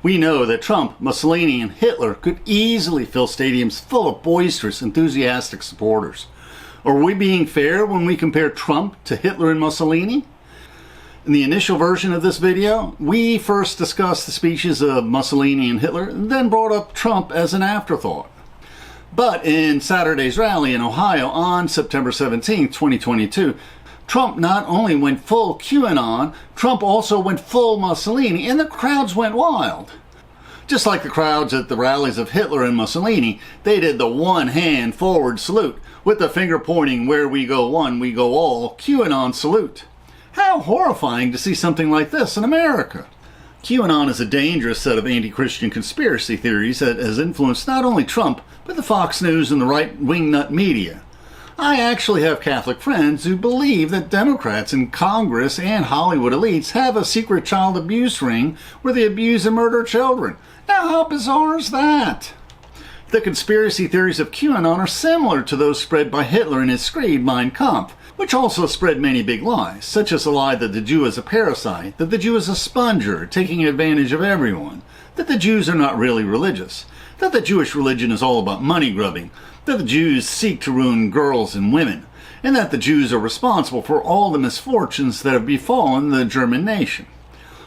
We know that Trump, Mussolini, and Hitler could easily fill stadiums full of boisterous, enthusiastic supporters. Are we being fair when we compare Trump to Hitler and Mussolini? In the initial version of this video, we first discussed the speeches of Mussolini and Hitler, and then brought up Trump as an afterthought. But in Saturday's rally in Ohio on September 17, 2022, Trump not only went full Q-Anon, Trump also went full Mussolini, and the crowds went wild. Just like the crowds at the rallies of Hitler and Mussolini, they did the one-hand forward salute, with the finger pointing where we go one, we go all, Q-Anon salute. How horrifying to see something like this in America. Q-Anon is a dangerous set of anti-Christian conspiracy theories that has influenced not only Trump, but the Fox News and the right-wing nut media. I actually have Catholic friends who believe that Democrats in Congress and Hollywood elites have a secret child abuse ring where they abuse and murder children. Now, how bizarre is that? The conspiracy theories of QAnon are similar to those spread by Hitler in his screed Mein Kampf, which also spread many big lies, such as the lie that the Jew is a parasite, that the Jew is a sponger, taking advantage of everyone, that the Jews are not really religious, that the Jewish religion is all about money grubbing, that the Jews seek to ruin girls and women, and that the Jews are responsible for all the misfortunes that have befallen the German nation.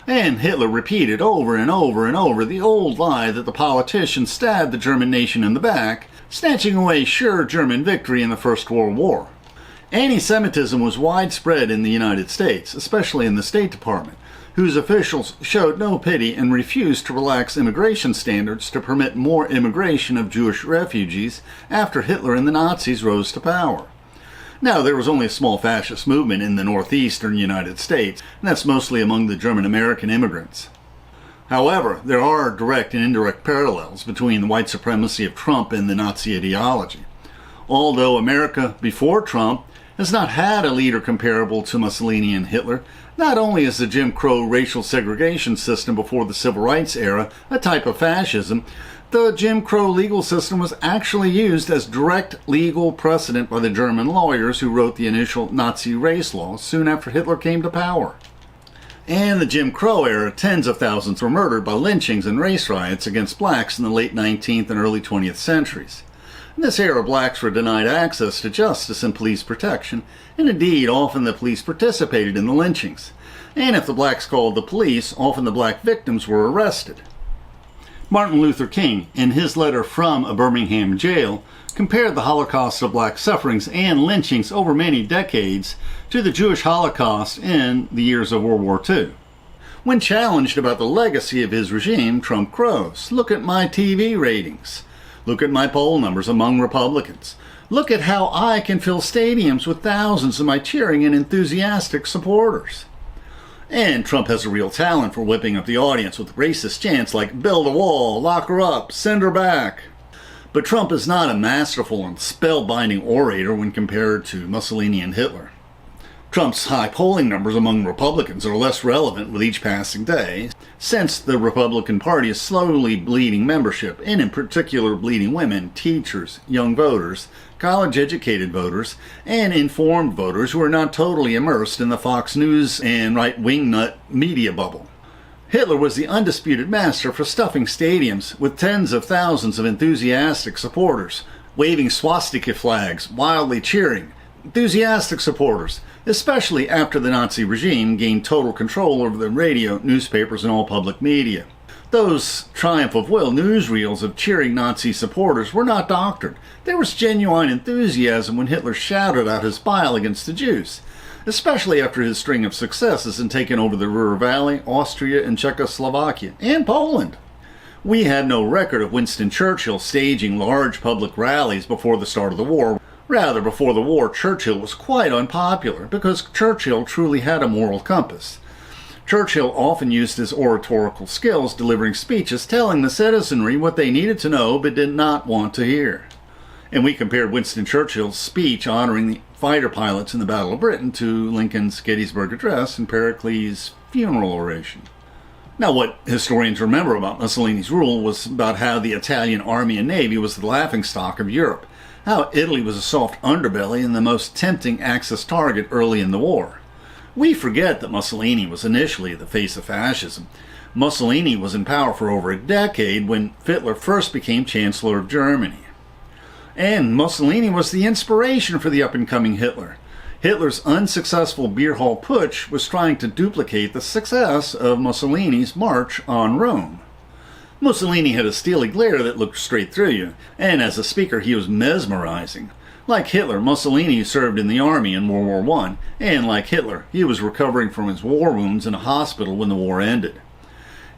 And Hitler repeated over and over and over the old lie that the politicians stabbed the German nation in the back, snatching away sure German victory in the First World War. Anti-Semitism was widespread in the United States, especially in the State Department, whose officials showed no pity and refused to relax immigration standards to permit more immigration of Jewish refugees after Hitler and the Nazis rose to power. Now, there was only a small fascist movement in the northeastern United States, and that's mostly among the German-American immigrants. However, there are direct and indirect parallels between the white supremacy of Trump and the Nazi ideology. Although America before Trump has not had a leader comparable to Mussolini and Hitler, not only is the Jim Crow racial segregation system before the Civil Rights era a type of fascism, the Jim Crow legal system was actually used as direct legal precedent by the German lawyers who wrote the initial Nazi race laws soon after Hitler came to power. In the Jim Crow era, tens of thousands were murdered by lynchings and race riots against blacks in the late 19th and early 20th centuries. In this era, blacks were denied access to justice and police protection, and indeed, often the police participated in the lynchings. And if the blacks called the police, often the black victims were arrested. Martin Luther King, in his letter from a Birmingham jail, compared the Holocaust of black sufferings and lynchings over many decades to the Jewish Holocaust in the years of World War II. When challenged about the legacy of his regime, Trump crows, "Look at my TV ratings. Look at my poll numbers among Republicans. Look at how I can fill stadiums with thousands of my cheering and enthusiastic supporters." And Trump has a real talent for whipping up the audience with racist chants like "build a wall," "lock her up," "send her back." But Trump is not a masterful and spellbinding orator when compared to Mussolini and Hitler. Trump's high polling numbers among Republicans are less relevant with each passing day, since the Republican Party is slowly bleeding membership, and in particular bleeding women, teachers, young voters, college-educated voters, and informed voters who are not totally immersed in the Fox News and right-wing nut media bubble. Hitler was the undisputed master for stuffing stadiums with tens of thousands of enthusiastic supporters, waving swastika flags, wildly cheering. Enthusiastic supporters, especially after the Nazi regime gained total control over the radio, newspapers, and all public media. Those triumph of will newsreels of cheering Nazi supporters were not doctored. There was genuine enthusiasm when Hitler shouted out his bile against the Jews, especially after his string of successes in taking over the Ruhr Valley, Austria, and Czechoslovakia, and Poland. We had no record of Winston Churchill staging large public rallies before the start of the war. Rather, before the war, Churchill was quite unpopular because Churchill truly had a moral compass. Churchill often used his oratorical skills delivering speeches telling the citizenry what they needed to know but did not want to hear. And we compared Winston Churchill's speech honoring the fighter pilots in the Battle of Britain to Lincoln's Gettysburg Address and Pericles' funeral oration. Now, what historians remember about Mussolini's rule was about how the Italian army and navy was the laughingstock of Europe, how Italy was a soft underbelly and the most tempting Axis target early in the war. We forget that Mussolini was initially the face of fascism. Mussolini was in power for over a decade when Hitler first became Chancellor of Germany. And Mussolini was the inspiration for the up-and-coming Hitler. Hitler's unsuccessful beer hall putsch was trying to duplicate the success of Mussolini's march on Rome. Mussolini had a steely glare that looked straight through you, and as a speaker he was mesmerizing. Like Hitler, Mussolini served in the army in World War I, and like Hitler, he was recovering from his war wounds in a hospital when the war ended.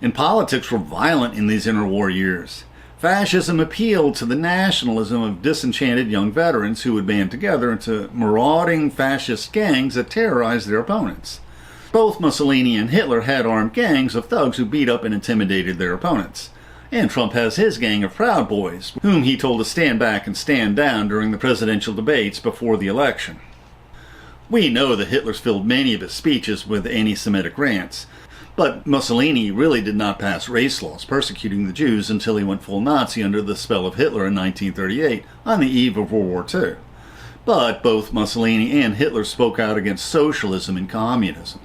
And politics were violent in these interwar years. Fascism appealed to the nationalism of disenchanted young veterans who would band together into marauding fascist gangs that terrorized their opponents. Both Mussolini and Hitler had armed gangs of thugs who beat up and intimidated their opponents. And Trump has his gang of Proud Boys, whom he told to stand back and stand down during the presidential debates before the election. We know that Hitler's filled many of his speeches with anti-Semitic rants, but Mussolini really did not pass race laws persecuting the Jews until he went full Nazi under the spell of Hitler in 1938, on the eve of World War II. But both Mussolini and Hitler spoke out against socialism and communism.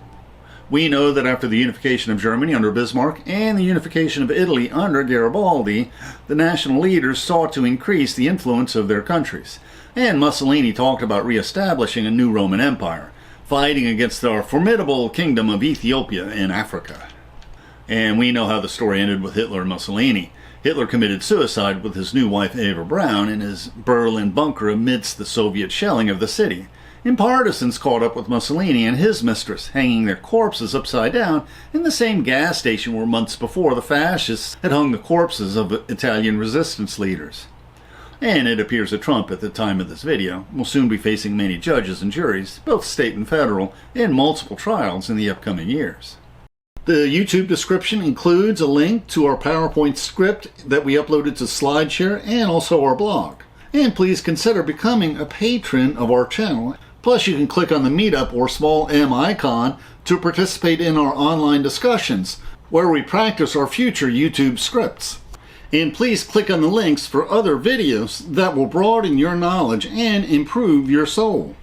We know that after the unification of Germany under Bismarck and the unification of Italy under Garibaldi, the national leaders sought to increase the influence of their countries. And Mussolini talked about re-establishing a new Roman Empire, fighting against our formidable kingdom of Ethiopia in Africa. And we know how the story ended with Hitler and Mussolini. Hitler committed suicide with his new wife Eva Braun in his Berlin bunker amidst the Soviet shelling of the city. And partisans caught up with Mussolini and his mistress, hanging their corpses upside down in the same gas station where months before the fascists had hung the corpses of Italian resistance leaders. And it appears that Trump, at the time of this video, will soon be facing many judges and juries, both state and federal, in multiple trials in the upcoming years. The YouTube description includes a link to our PowerPoint script that we uploaded to SlideShare and also our blog. And please consider becoming a patron of our channel. Plus, you can click on the Meetup or small M icon to participate in our online discussions, where we practice our future YouTube scripts. And please click on the links for other videos that will broaden your knowledge and improve your soul.